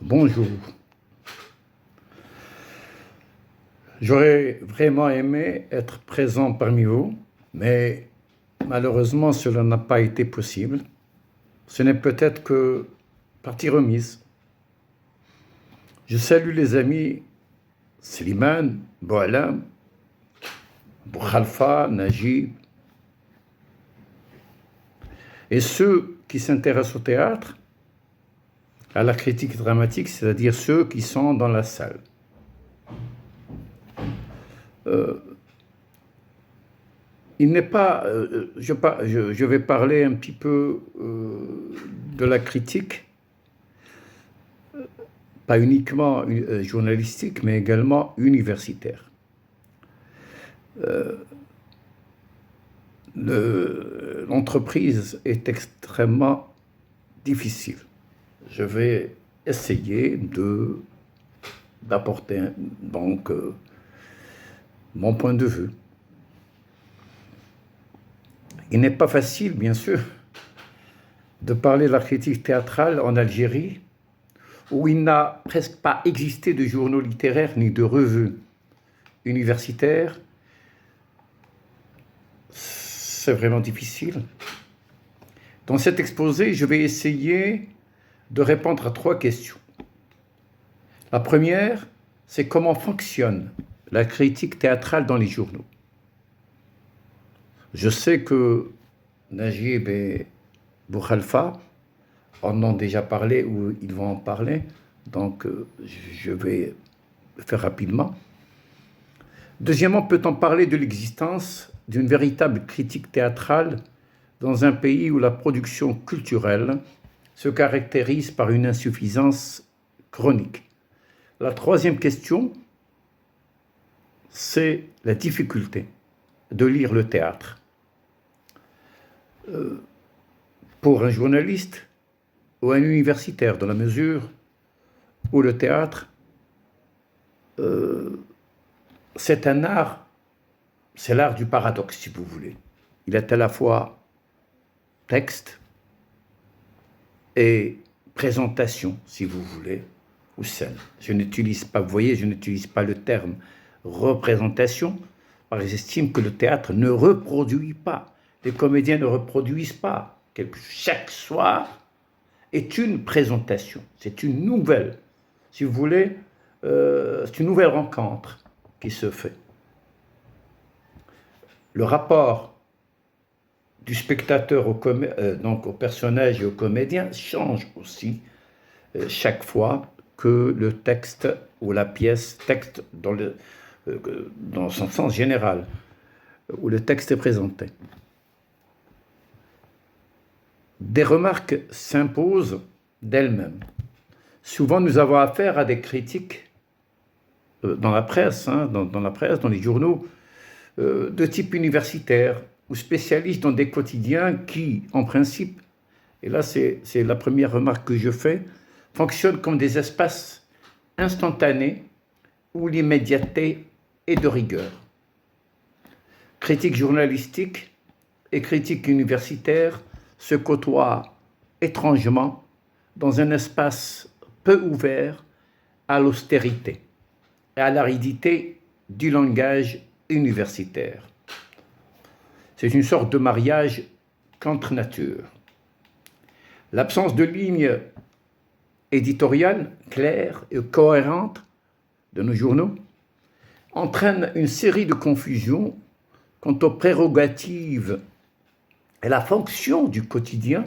Bonjour. J'aurais vraiment aimé être présent parmi vous, mais malheureusement cela n'a pas été possible. Ce n'est peut-être que partie remise. Je salue les amis Slimane, Boalam, Boukhalfa, Najib, et ceux qui s'intéressent au théâtre, à la critique dramatique, c'est-à-dire ceux qui sont dans la salle. Il n'est pas, je vais parler un petit peu de la critique, pas uniquement journalistique, mais également universitaire. L'entreprise est extrêmement difficile. Je vais essayer d'apporter donc mon point de vue. Il n'est pas facile, bien sûr, de parler de la critique théâtrale en Algérie, où il n'a presque pas existé de journaux littéraires ni de revues universitaires. C'est vraiment difficile. Dans cet exposé, je vais essayer de répondre à 3 questions. La première, c'est comment fonctionne la critique théâtrale dans les journaux. Je sais que Najib et Boukhalfa en ont déjà parlé ou ils vont en parler, donc je vais le faire rapidement. Deuxièmement, peut-on parler de l'existence d'une véritable critique théâtrale dans un pays où la production culturelle se caractérise par une insuffisance chronique? La troisième question, c'est la difficulté de lire le théâtre. Pour un journaliste ou un universitaire, dans la mesure où le théâtre, c'est un art, c'est l'art du paradoxe, si vous voulez. Il est à la fois texte et présentation, si vous voulez, ou scène. Je n'utilise pas, vous voyez, je n'utilise pas le terme représentation, parce que j'estime que le théâtre ne reproduit pas. Les comédiens ne reproduisent pas. Chaque soir est une présentation, c'est une nouvelle, si vous voulez, c'est une nouvelle rencontre qui se fait. Le rapport du spectateur donc au personnage et au comédien change aussi chaque fois que le texte ou la pièce, texte dans son sens général, où le texte est présenté. Des remarques s'imposent d'elles-mêmes. Souvent, nous avons affaire à des critiques dans la presse, dans les journaux, de type universitaire ou spécialistes dans des quotidiens qui, en principe, et là c'est la première remarque que je fais, fonctionnent comme des espaces instantanés où l'immédiateté est de rigueur. Critique journalistique et critique universitaire se côtoient étrangement dans un espace peu ouvert à l'austérité et à l'aridité du langage universitaire. C'est une sorte de mariage contre nature. L'absence de ligne éditoriale claire et cohérente de nos journaux entraîne une série de confusions quant aux prérogatives et la fonction du quotidien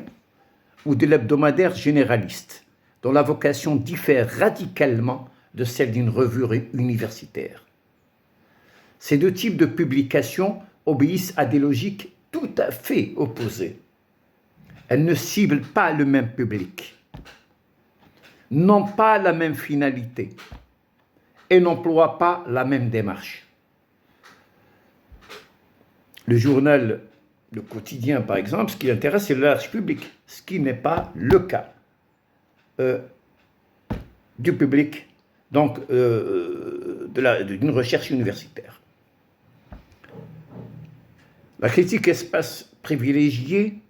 ou de l'hebdomadaire généraliste, dont la vocation diffère radicalement de celle d'une revue universitaire. Ces deux types de publications obéissent à des logiques tout à fait opposées. Elles ne ciblent pas le même public, n'ont pas la même finalité et n'emploient pas la même démarche. Le journal, le quotidien par exemple, ce qui l'intéresse, c'est le large public, ce qui n'est pas le cas du public, donc d'une recherche universitaire. La critique espace privilégié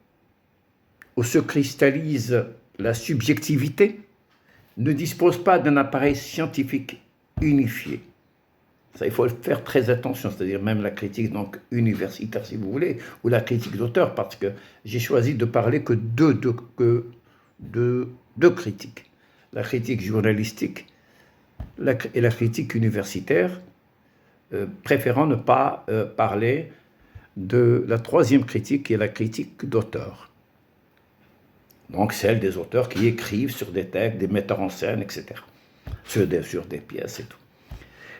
où se cristallise la subjectivité ne dispose pas d'un appareil scientifique unifié. Ça, il faut faire très attention, c'est-à-dire même la critique donc, universitaire, si vous voulez, ou la critique d'auteur, parce que j'ai choisi de parler que deux critiques. La critique journalistique et la critique universitaire, préférant ne pas parler de la troisième critique, qui est la critique d'auteur. Donc celle des auteurs qui écrivent sur des textes, des metteurs en scène, etc. Sur des pièces et tout.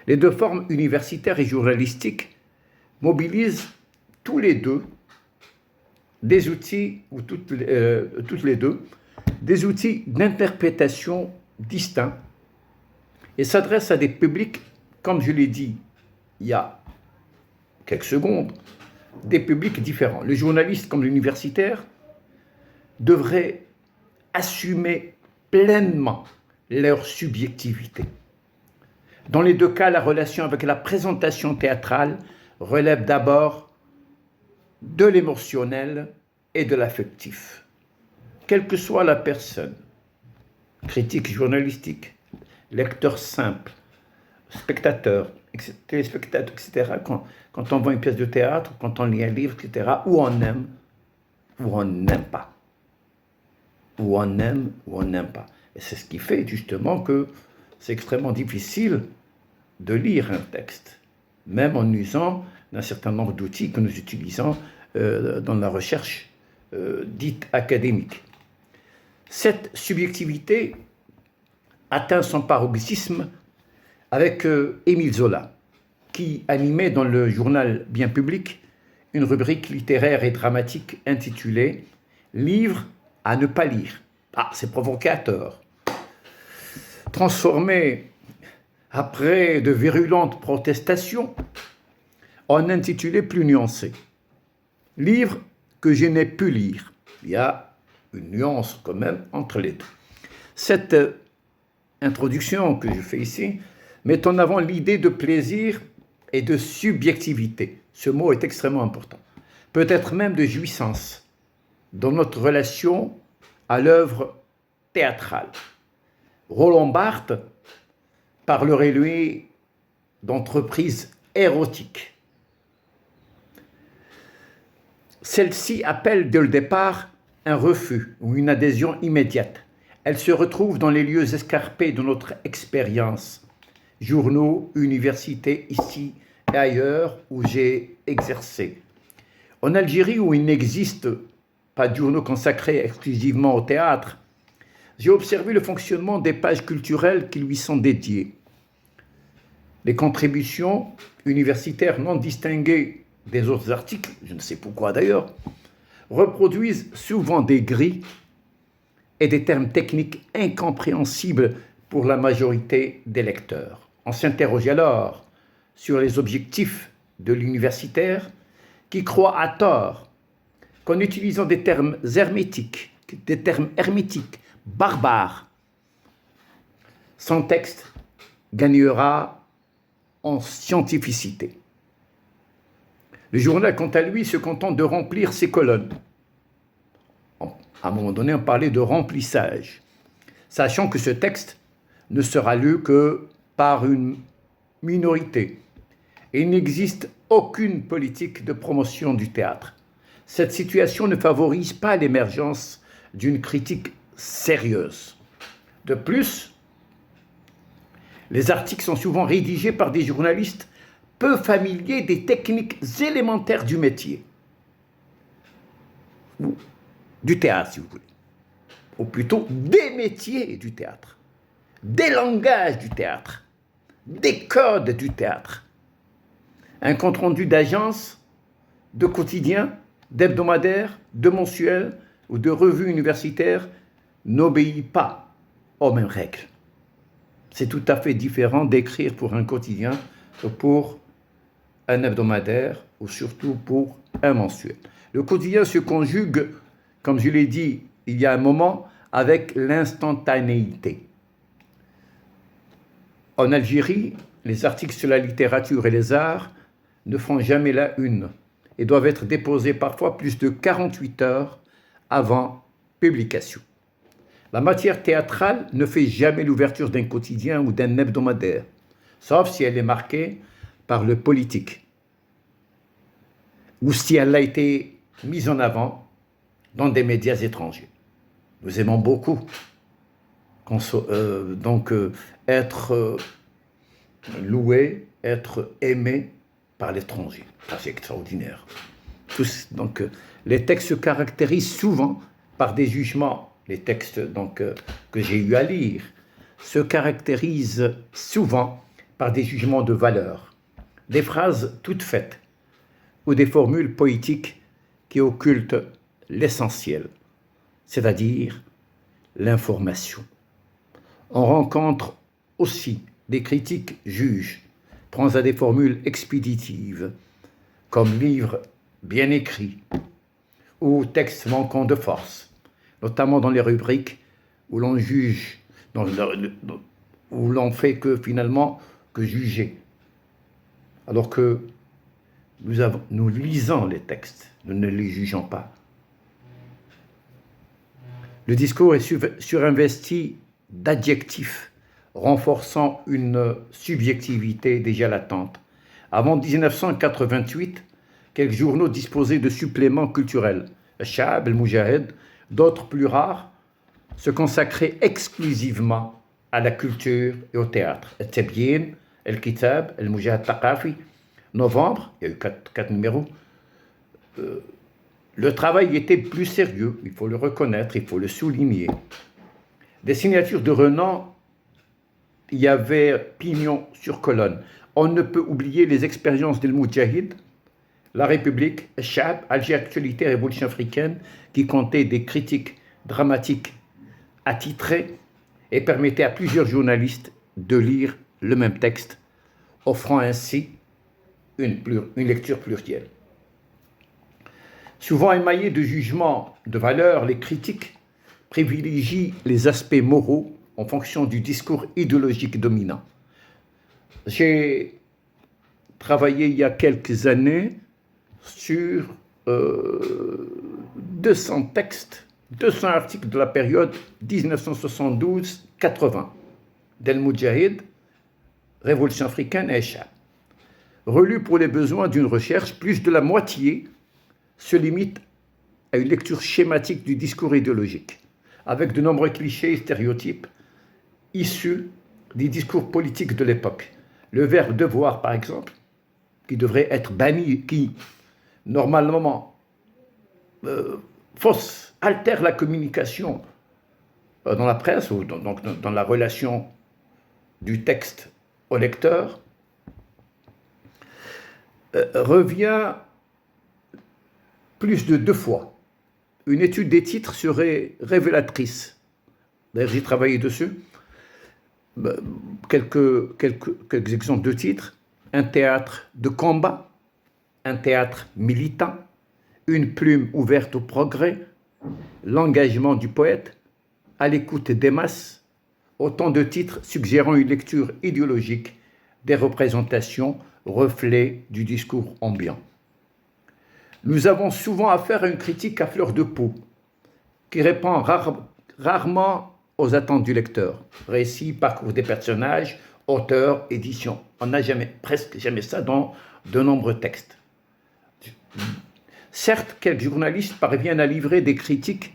Les deux formes universitaires et journalistiques mobilisent tous les deux des outils, ou toutes les deux, des outils d'interprétation distincts et s'adressent à des publics, comme je l'ai dit il y a quelques secondes, des publics différents. Le journaliste comme l'universitaire devraient assumer pleinement leur subjectivité. Dans les deux cas, la relation avec la présentation théâtrale relève d'abord de l'émotionnel et de l'affectif. Quelle que soit la personne, critique journalistique, lecteur simple, spectateur, téléspectateur, etc., quand on voit une pièce de théâtre, quand on lit un livre, etc., ou on aime, ou on n'aime pas. Ou on aime, ou on n'aime pas. Et c'est ce qui fait justement que c'est extrêmement difficile de lire un texte, même en usant d'un certain nombre d'outils que nous utilisons dans la recherche dite académique. Cette subjectivité atteint son paroxysme avec Émile Zola, qui animait dans le journal Bien Public une rubrique littéraire et dramatique intitulée « Livre à ne pas lire ». Ah, c'est provocateur. Transformé après de virulentes protestations en intitulé plus nuancé « Livre que je n'ai pu lire ». Il y a une nuance quand même entre les deux. Cette introduction que je fais ici met en avant l'idée de plaisir et de subjectivité. Ce mot est extrêmement important. Peut-être même de jouissance dans notre relation à l'œuvre théâtrale. Roland Barthes parlerait, lui, d'entreprise érotique. Celle-ci appelle dès le départ un refus ou une adhésion immédiate. Elle se retrouve dans les lieux escarpés de notre expérience, journaux, universités, ici et ailleurs où j'ai exercé. En Algérie, où il n'existe pas de journaux consacrés exclusivement au théâtre, j'ai observé le fonctionnement des pages culturelles qui lui sont dédiées. Les contributions universitaires non distinguées des autres articles, je ne sais pourquoi d'ailleurs, reproduisent souvent des grilles et des termes techniques incompréhensibles pour la majorité des lecteurs. On s'interroge alors sur les objectifs de l'universitaire qui croit à tort qu'en utilisant des termes hermétiques, barbares, son texte gagnera en scientificité. Le journal, quant à lui, se contente de remplir ses colonnes. À un moment donné, on parlait de remplissage, sachant que ce texte ne sera lu que par une minorité. Et il n'existe aucune politique de promotion du théâtre. Cette situation ne favorise pas l'émergence d'une critique sérieuse. De plus, les articles sont souvent rédigés par des journalistes peu familiers des techniques élémentaires du métier, ou du théâtre, si vous voulez, ou plutôt des métiers du théâtre, des langages du théâtre, des codes du théâtre. Un compte-rendu d'agence, de quotidien, d'hebdomadaire, de mensuel ou de revue universitaire n'obéit pas aux mêmes règles. C'est tout à fait différent d'écrire pour un quotidien que pour un hebdomadaire ou surtout pour un mensuel. Le quotidien se conjugue, comme je l'ai dit il y a un moment, avec l'instantanéité. En Algérie, les articles sur la littérature et les arts ne font jamais la une et doivent être déposés parfois plus de 48 heures avant publication. La matière théâtrale ne fait jamais l'ouverture d'un quotidien ou d'un hebdomadaire, sauf si elle est marquée par le politique, ou si elle a été mise en avant dans des médias étrangers. Nous aimons beaucoup être loué, être aimé par l'étranger. C'est extraordinaire. Les textes se caractérisent souvent par des jugements. Les textes que j'ai eu à lire se caractérisent souvent par des jugements de valeur, des phrases toutes faites ou des formules poétiques qui occultent l'essentiel, c'est-à-dire l'information. On rencontre aussi des critiques juges, prennent à des formules expéditives, comme livre bien écrit ou texte manquant de force, notamment dans les rubriques où l'on juge, où l'on fait que finalement que juger, alors que nous lisons les textes, nous ne les jugeons pas. Le discours est surinvesti d'adjectifs renforçant une subjectivité déjà latente. Avant 1988, quelques journaux disposaient de suppléments culturels. Al-Sha'ab, Al-Mujahid, d'autres plus rares, se consacraient exclusivement à la culture et au théâtre. Al-Tabyin, Al-Kitab, Al-Mujahid Taqafi, novembre, il y a eu quatre numéros. Le travail était plus sérieux, il faut le reconnaître, il faut le souligner. Des signatures de renom, il y avait pignon sur colonne. On ne peut oublier les expériences d'El Moudjahid, La République, Al-Sha'ab, Alger Actualité, Révolution africaine, qui comptaient des critiques dramatiques attitrées et permettaient à plusieurs journalistes de lire le même texte, offrant ainsi une lecture plurielle. Souvent émaillés de jugements de valeur, les critiques privilégient les aspects moraux en fonction du discours idéologique dominant. J'ai travaillé il y a quelques années sur 200 textes, 200 articles de la période 1972-80 d'El Moudjahid, Révolution africaine et Al-Sha'ab. Relus pour les besoins d'une recherche, plus de la moitié se limite à une lecture schématique du discours idéologique, avec de nombreux clichés et stéréotypes issus des discours politiques de l'époque. Le verbe devoir, par exemple, qui devrait être banni, qui normalement altère la communication dans la presse ou dans la relation du texte au lecteur, revient plus de 2 fois. Une étude des titres serait révélatrice. D'ailleurs, j'ai travaillé dessus. Quelques exemples de titres. Un théâtre de combat, un théâtre militant, une plume ouverte au progrès, l'engagement du poète, à l'écoute des masses. Autant de titres suggérant une lecture idéologique des représentations, reflets du discours ambiant. Nous avons souvent affaire à une critique à fleur de peau, qui répond rarement aux attentes du lecteur. Récit, parcours des personnages, auteur, édition. On n'a presque jamais ça dans de nombreux textes. Certes, quelques journalistes parviennent à livrer des critiques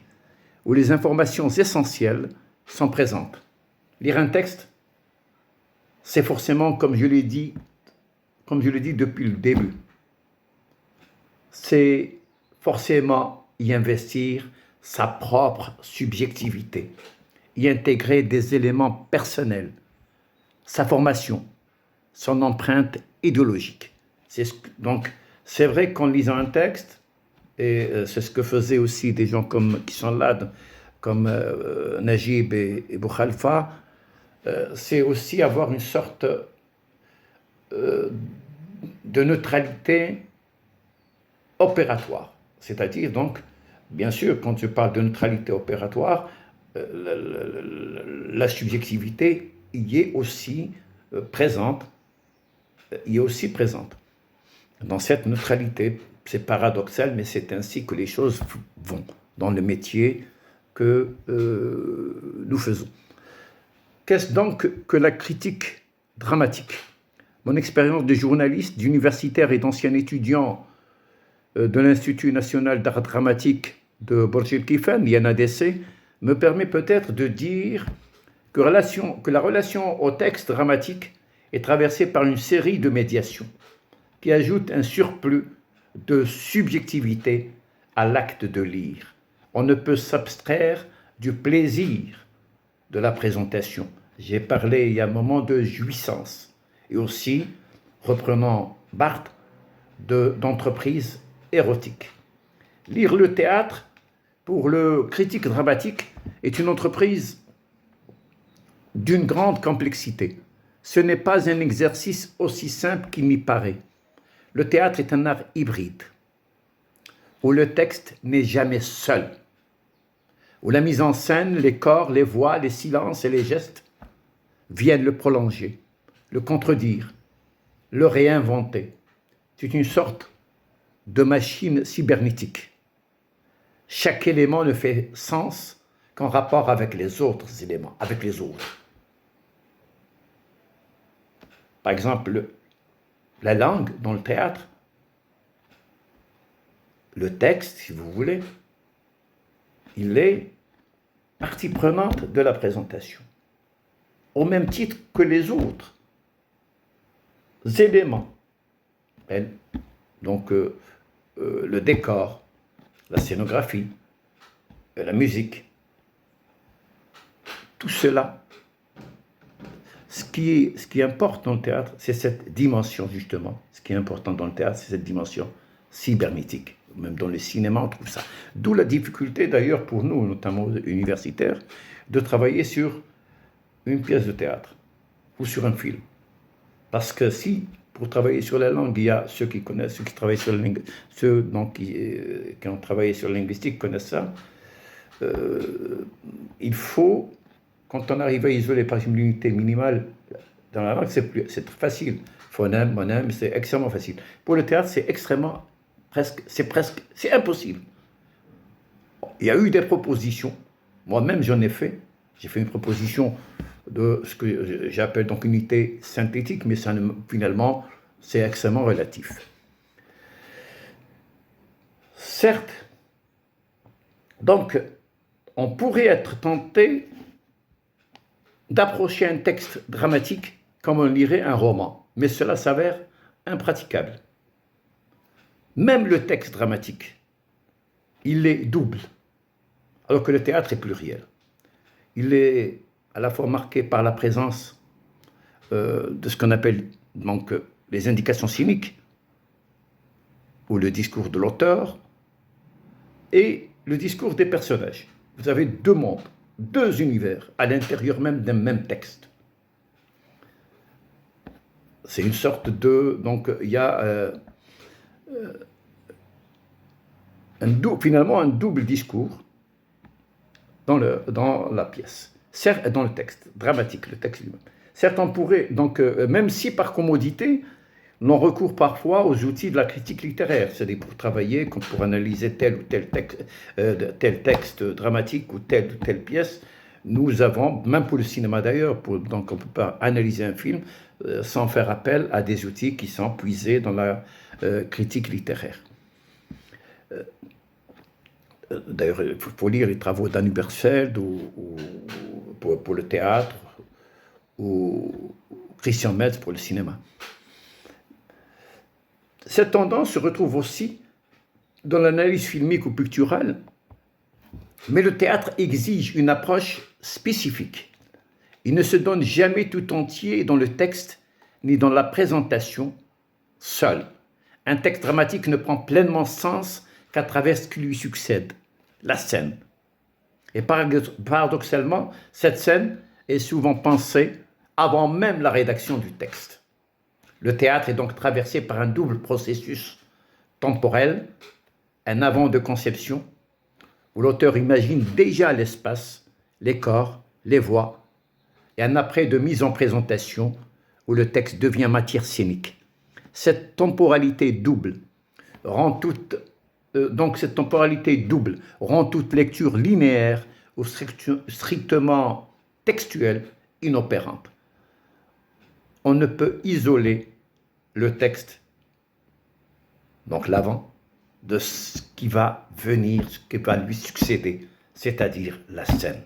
où les informations essentielles sont présentes. Lire un texte, c'est forcément, comme je l'ai dit depuis le début, c'est forcément y investir sa propre subjectivité, y intégrer des éléments personnels, sa formation, son empreinte idéologique. Donc, c'est vrai qu'en lisant un texte, et c'est ce que faisaient aussi des gens qui sont là, comme Najib et Boukhalifa, c'est aussi avoir une sorte de neutralité opératoire. C'est-à-dire, donc, bien sûr, quand je parle de neutralité opératoire, la subjectivité y est aussi présente. Dans cette neutralité, c'est paradoxal, mais c'est ainsi que les choses vont dans le métier que nous faisons. Qu'est-ce donc que la critique dramatique? Mon expérience de journaliste, d'universitaire et d'ancien étudiant de l'Institut national d'art dramatique de Burj El Kifan, l'INADC, me permet peut-être de dire que la relation au texte dramatique est traversée par une série de médiations qui ajoutent un surplus de subjectivité à l'acte de lire. On ne peut s'abstraire du plaisir de la présentation. J'ai parlé il y a un moment de jouissance et aussi, reprenant Barthes, d'entreprise érotique. Lire le théâtre, pour le critique dramatique, est une entreprise d'une grande complexité. Ce n'est pas un exercice aussi simple qu'il n'y paraît. Le théâtre est un art hybride, où le texte n'est jamais seul, où la mise en scène, les corps, les voix, les silences et les gestes viennent le prolonger, le contredire, le réinventer. C'est une sorte de machine cybernétique. Chaque élément ne fait sens qu'en rapport avec les autres éléments, avec les autres. Par exemple, la langue dans le théâtre, le texte, si vous voulez, il est partie prenante de la présentation, au même titre que les autres éléments. Donc, le décor, la scénographie, la musique, tout cela. Ce qui importe dans le théâtre, c'est cette dimension, justement. Ce qui est important dans le théâtre, c'est cette dimension cybernétique. Même dans le cinéma, on trouve ça. D'où la difficulté, d'ailleurs, pour nous, notamment universitaires, de travailler sur une pièce de théâtre ou sur un film. Parce que si, pour travailler sur la langue, il y a ceux qui connaissent, ceux qui travaillent sur la langue, ceux donc, qui ont travaillé sur la linguistique connaissent ça, il faut, quand on arrive à isoler par exemple l'unité minimale dans la langue, c'est très facile. Phonème, monème, c'est extrêmement facile. Pour le théâtre, c'est c'est impossible. Il y a eu des propositions. Moi-même, j'en ai fait. J'ai fait une proposition de ce que j'appelle donc unité synthétique, mais ça, finalement, c'est extrêmement relatif. Certes, donc, on pourrait être tenté d'approcher un texte dramatique comme on lirait un roman, mais cela s'avère impraticable. Même le texte dramatique, il est double, alors que le théâtre est pluriel. Il est à la fois marqué par la présence de ce qu'on appelle donc les indications cyniques, ou le discours de l'auteur, et le discours des personnages. Vous avez deux mondes, deux univers, à l'intérieur même d'un même texte. C'est une sorte de... Donc, il y a finalement un double discours dans la pièce, certes, dans le texte dramatique, le texte lui-même. Certes, on pourrait, donc, même si par commodité, l'on recourt parfois aux outils de la critique littéraire, c'est-à-dire pour travailler, pour analyser tel ou tel texte dramatique ou telle pièce, nous avons, même pour le cinéma d'ailleurs, donc on ne peut pas analyser un film sans faire appel à des outils qui sont puisés dans la critique littéraire. D'ailleurs, il faut lire les travaux d'Anne Hubbertsfeld pour le théâtre ou Christian Metz pour le cinéma. Cette tendance se retrouve aussi dans l'analyse filmique ou picturale, mais le théâtre exige une approche spécifique. Il ne se donne jamais tout entier dans le texte ni dans la présentation seul. Un texte dramatique ne prend pleinement sens qu'à travers ce qui lui succède, la scène. Et paradoxalement, cette scène est souvent pensée avant même la rédaction du texte. Le théâtre est donc traversé par un double processus temporel, un avant de conception, où l'auteur imagine déjà l'espace, les corps, les voix, et un après de mise en présentation, où le texte devient matière scénique. Cette temporalité double rend toute lecture linéaire ou strictement textuelle, inopérante. On ne peut isoler le texte, donc l'avant, de ce qui va venir, ce qui va lui succéder, c'est-à-dire la scène.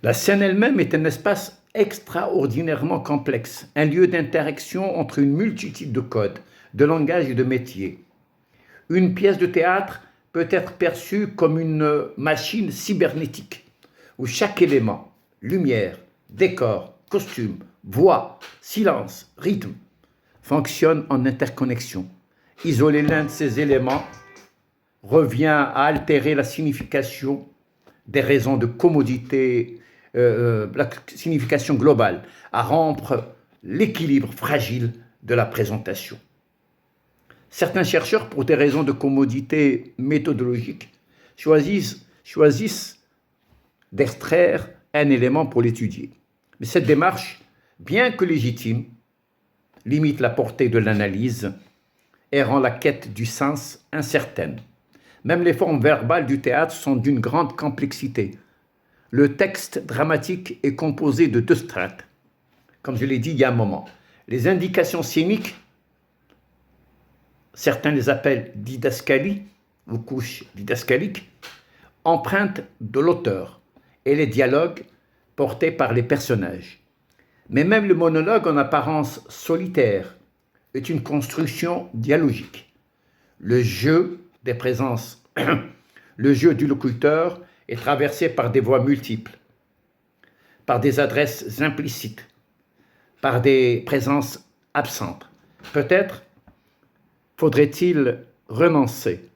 La scène elle-même est un espace extraordinairement complexe, un lieu d'interaction entre une multitude de codes, de langages et de métiers. Une pièce de théâtre peut être perçue comme une machine cybernétique, où chaque élément, lumière, décor, costume, voix, silence, rythme, fonctionne en interconnexion. Isoler l'un de ces éléments revient à altérer la signification des raisons de commodité, la signification globale, à rompre l'équilibre fragile de la présentation. Certains chercheurs, pour des raisons de commodité méthodologique, choisissent d'extraire un élément pour l'étudier. Mais cette démarche, bien que légitime, limite la portée de l'analyse et rend la quête du sens incertaine. Même les formes verbales du théâtre sont d'une grande complexité. Le texte dramatique est composé de 2 strates, comme je l'ai dit il y a un moment. Les indications scéniques, certains les appellent didascalie ou couches didascaliques, empreintes de l'auteur, et les dialogues portés par les personnages. Mais même le monologue en apparence solitaire est une construction dialogique. Le jeu des présences, le jeu du locuteur est traversé par des voix multiples, par des adresses implicites, par des présences absentes. Peut-être faudrait-il renoncer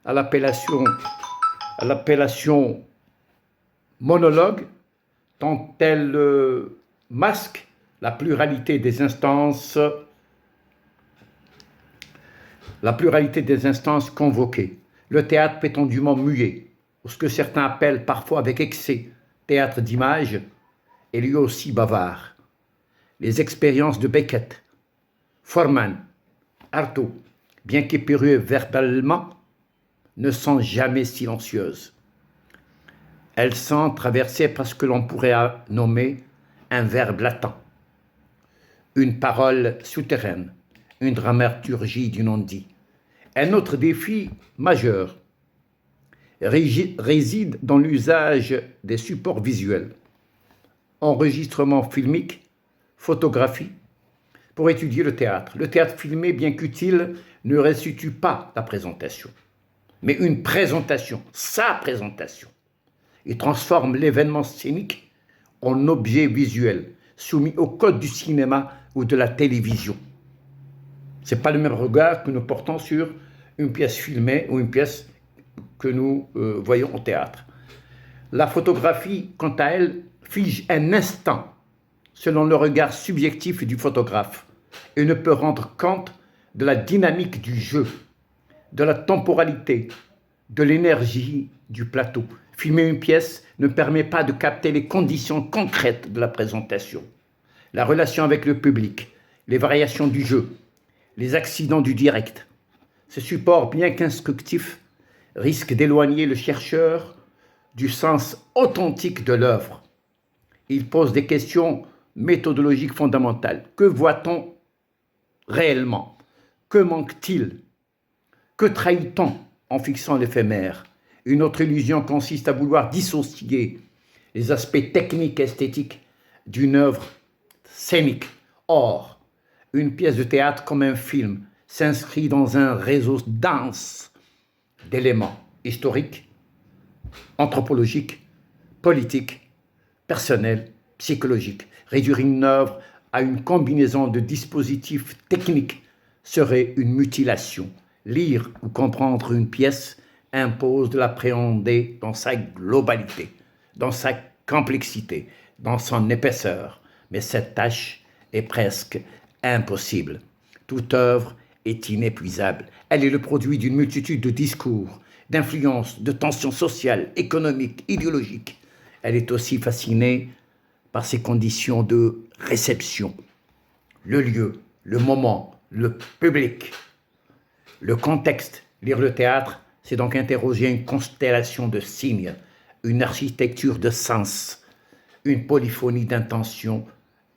à l'appellation monologue, tant elle masque la pluralité des instances convoquées. Le théâtre prétendument muet, ou ce que certains appellent parfois avec excès théâtre d'image, est lui aussi bavard. Les expériences de Beckett, Forman, Artaud, bien qu'épurées verbalement, ne sont jamais silencieuses. Elles sont traversées par ce que l'on pourrait nommer un verbe latent, une parole souterraine, une dramaturgie du non-dit. Un autre défi majeur réside dans l'usage des supports visuels, enregistrement filmique, photographie, pour étudier le théâtre. Le théâtre filmé, bien qu'utile, ne restitue pas la présentation, mais une présentation, sa présentation. Il transforme l'événement scénique en objet visuel, soumis au code du cinéma ou de la télévision. Ce n'est pas le même regard que nous portons sur une pièce filmée ou une pièce que nous voyons au théâtre. La photographie, quant à elle, fige un instant selon le regard subjectif du photographe et ne peut rendre compte de la dynamique du jeu, de la temporalité, de l'énergie du plateau. Filmer une pièce ne permet pas de capter les conditions concrètes de la présentation, la relation avec le public, les variations du jeu, les accidents du direct. Ce support, bien qu'instructif, risque d'éloigner le chercheur du sens authentique de l'œuvre. Il pose des questions méthodologiques fondamentales. Que voit-on réellement? Que manque-t-il? Que trahit-on en fixant l'éphémère? Une autre illusion consiste à vouloir dissocier les aspects techniques et esthétiques d'une œuvre scénique. Or, une pièce de théâtre comme un film s'inscrit dans un réseau dense d'éléments historiques, anthropologiques, politiques, personnels, psychologiques. Réduire une œuvre à une combinaison de dispositifs techniques serait une mutilation. Lire ou comprendre une pièce impose de l'appréhender dans sa globalité, dans sa complexité, dans son épaisseur. Mais cette tâche est presque impossible. Toute œuvre est inépuisable. Elle est le produit d'une multitude de discours, d'influences, de tensions sociales, économiques, idéologiques. Elle est aussi fascinée par ses conditions de réception. Le lieu, le moment, le public, le contexte. Lire le théâtre c'est donc interroger une constellation de signes, une architecture de sens, une polyphonie d'intention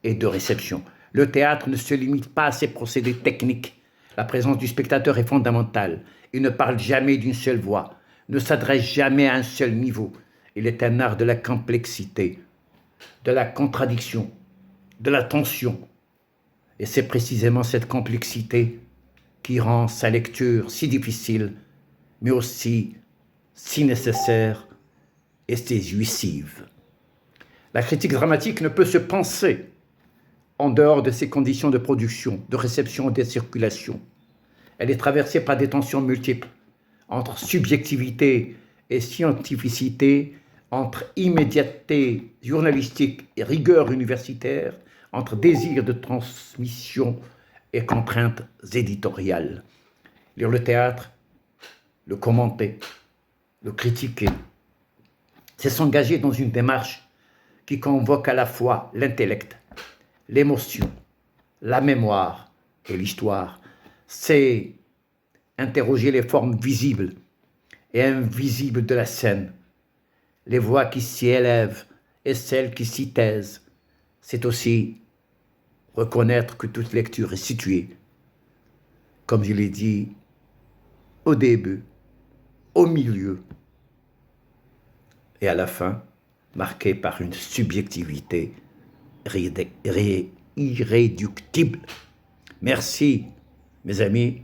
et de réception. Le théâtre ne se limite pas à ses procédés techniques. La présence du spectateur est fondamentale. Il ne parle jamais d'une seule voix, ne s'adresse jamais à un seul niveau. Il est un art de la complexité, de la contradiction, de la tension. Et c'est précisément cette complexité qui rend sa lecture si difficile, mais aussi si nécessaire et si jouissive. La critique dramatique ne peut se penser en dehors de ses conditions de production, de réception et de circulation. Elle est traversée par des tensions multiples, entre subjectivité et scientificité, entre immédiateté journalistique et rigueur universitaire, entre désir de transmission et contraintes éditoriales. Lire le théâtre, le commenter, le critiquer, c'est s'engager dans une démarche qui convoque à la fois l'intellect, l'émotion, la mémoire et l'histoire. C'est interroger les formes visibles et invisibles de la scène, les voix qui s'y élèvent et celles qui s'y taisent. C'est aussi reconnaître que toute lecture est située, comme je l'ai dit, au début, au milieu et à la fin, marquée par une subjectivité irréductible. Merci, mes amis.